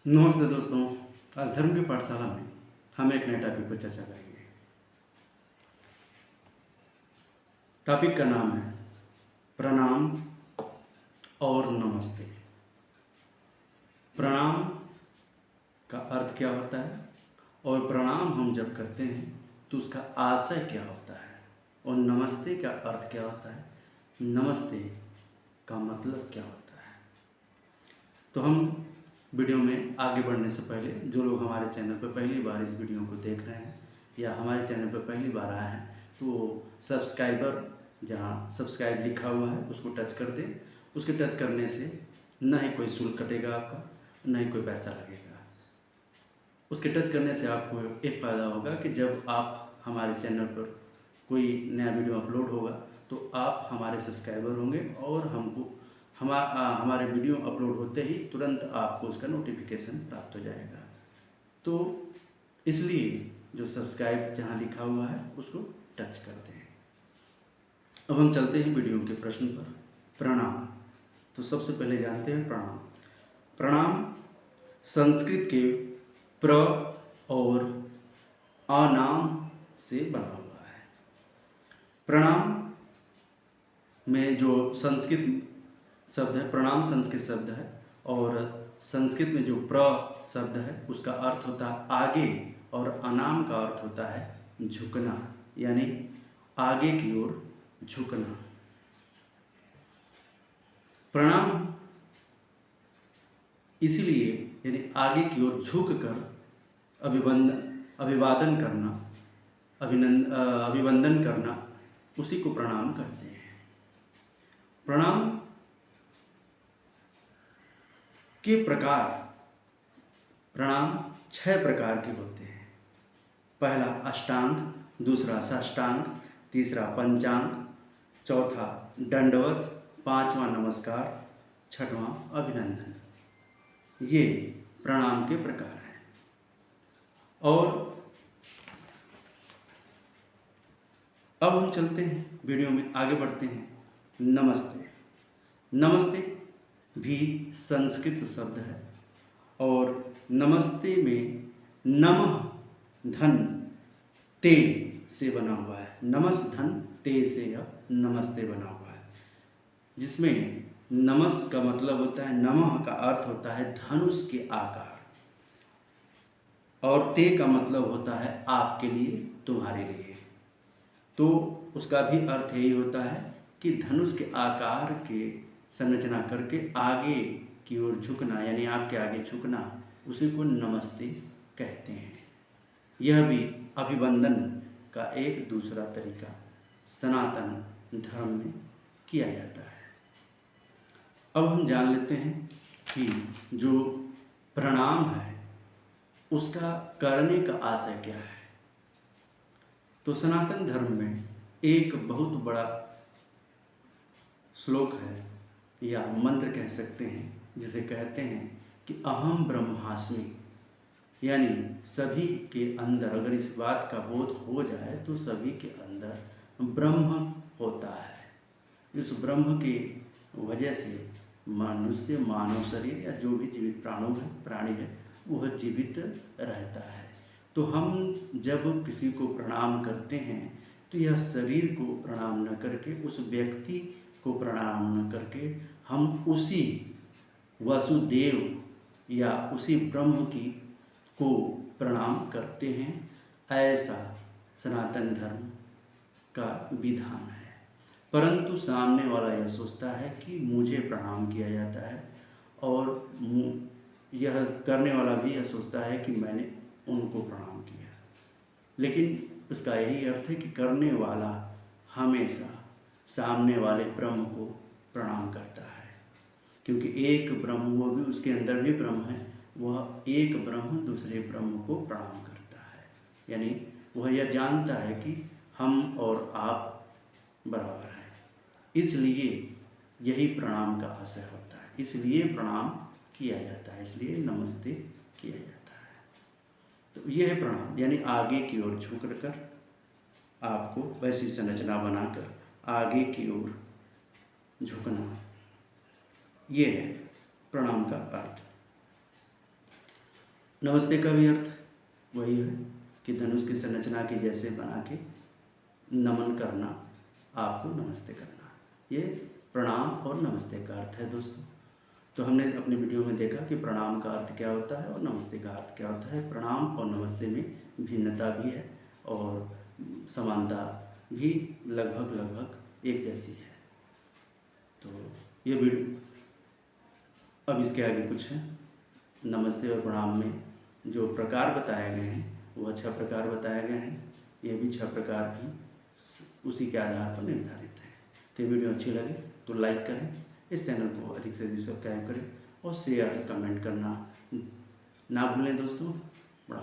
नमस्ते दोस्तों। आज धर्म की पाठशाला में हम एक नए टॉपिक पर चर्चा करेंगे। टॉपिक का नाम है प्रणाम और नमस्ते। प्रणाम का अर्थ क्या होता है और प्रणाम हम जब करते हैं तो उसका आशय क्या होता है और नमस्ते का अर्थ क्या होता है, नमस्ते का मतलब क्या होता है। तो हम वीडियो में आगे बढ़ने से पहले जो लोग हमारे चैनल पर पहली बार इस वीडियो को देख रहे हैं या हमारे चैनल पर पहली बार आए हैं तो सब्सक्राइबर जहाँ सब्सक्राइब लिखा हुआ है उसको टच कर दें। उसके टच करने से न ही कोई शुल्क कटेगा आपका, न ही कोई पैसा लगेगा। उसके टच करने से आपको एक फ़ायदा होगा कि जब आप हमारे चैनल पर कोई नया वीडियो अपलोड होगा तो आप हमारे सब्सक्राइबर होंगे और हमको हमारे वीडियो अपलोड होते ही तुरंत आपको उसका नोटिफिकेशन प्राप्त हो जाएगा। तो इसलिए जो सब्सक्राइब जहाँ लिखा हुआ है उसको टच करते हैं। अब हम चलते हैं वीडियो के प्रश्न पर। प्रणाम। तो सबसे पहले जानते हैं प्रणाम। प्रणाम संस्कृत के प्र और अनाम से बना हुआ है। प्रणाम में जो संस्कृत शब्द है, प्रणाम संस्कृत शब्द है और संस्कृत में जो प्र शब्द है उसका अर्थ होता है आगे और अनाम का अर्थ होता है झुकना, यानी आगे की ओर झुकना। प्रणाम इसीलिए यानी आगे की ओर झुक कर अभिवादन करना, अभिवंदन करना, उसी को प्रणाम कहते हैं। प्रणाम के प्रकार, प्रणाम 6 प्रकार के होते हैं। पहला अष्टांग, दूसरा साष्टांग, तीसरा पंचांग, चौथा दंडवत, पांचवा नमस्कार, छठवां अभिनंदन। ये प्रणाम के प्रकार हैं। और अब हम चलते हैं वीडियो में आगे बढ़ते हैं। नमस्ते। नमस्ते भी संस्कृत शब्द है और नमस्ते में नमः धन ते से बना हुआ है। नमस् धन ते से यह नमस्ते बना हुआ है, जिसमें नमस् का मतलब होता है, नमः का अर्थ होता है धनुष के आकार और ते का मतलब होता है आपके लिए, तुम्हारे लिए। तो उसका भी अर्थ यही होता है कि धनुष के आकार के संरचना करके आगे की ओर झुकना, यानी आपके आगे झुकना, उसी को नमस्ते कहते हैं। यह भी अभिवंदन का एक दूसरा तरीका सनातन धर्म में किया जाता है। अब हम जान लेते हैं कि जो प्रणाम है उसका करने का आशय क्या है। तो सनातन धर्म में एक बहुत बड़ा श्लोक है या मंत्र कह सकते हैं, जिसे कहते हैं कि अहम ब्रह्मास्मि, यानी सभी के अंदर अगर इस बात का बोध हो जाए तो सभी के अंदर ब्रह्म होता है। इस ब्रह्म की वजह से मनुष्य, मानव शरीर या जो भी जीवित प्राणी है वह जीवित रहता है। तो हम जब किसी को प्रणाम करते हैं तो यह शरीर को प्रणाम न करके, उस व्यक्ति को प्रणाम न करके, हम उसी वसुदेव या उसी ब्रह्म की को प्रणाम करते हैं। ऐसा सनातन धर्म का विधान है। परंतु सामने वाला यह सोचता है कि मुझे प्रणाम किया जाता है और यह करने वाला भी यह सोचता है कि मैंने उनको प्रणाम किया। लेकिन उसका यही अर्थ है कि करने वाला हमेशा सामने वाले ब्रह्म को प्रणाम करता है, क्योंकि एक ब्रह्म, वो भी उसके अंदर भी ब्रह्म है, वह एक ब्रह्म दूसरे ब्रह्म को प्रणाम करता है। यानी वह यह जानता है कि हम और आप बराबर हैं। इसलिए यही प्रणाम का आशय होता है, इसलिए प्रणाम किया जाता है, इसलिए नमस्ते किया जाता है। तो यह है प्रणाम, यानी आगे की ओर झुक कर, आपको वैसी संरचना बनाकर आगे की ओर झुकना, ये है प्रणाम का अर्थ। नमस्ते का भी अर्थ वही है कि धनुष की संरचना की जैसे बना के नमन करना, आपको नमस्ते करना। ये प्रणाम और नमस्ते का अर्थ है दोस्तों। तो हमने अपनी वीडियो में देखा कि प्रणाम का अर्थ क्या होता है और नमस्ते का अर्थ क्या होता है। प्रणाम और नमस्ते में भिन्नता भी है और समानता भी लगभग एक जैसी है। तो ये वीडियो अब इसके आगे कुछ है। नमस्ते और प्रणाम में जो प्रकार बताए गए हैं वह 6 प्रकार बताए गए हैं। ये भी 6 प्रकार भी उसी के आधार पर निर्धारित है। तो वीडियो अच्छी लगे तो लाइक करें, इस चैनल को अधिक से अधिक सब्सक्राइब करें और शेयर कमेंट करना ना भूलें दोस्तों। बड़ा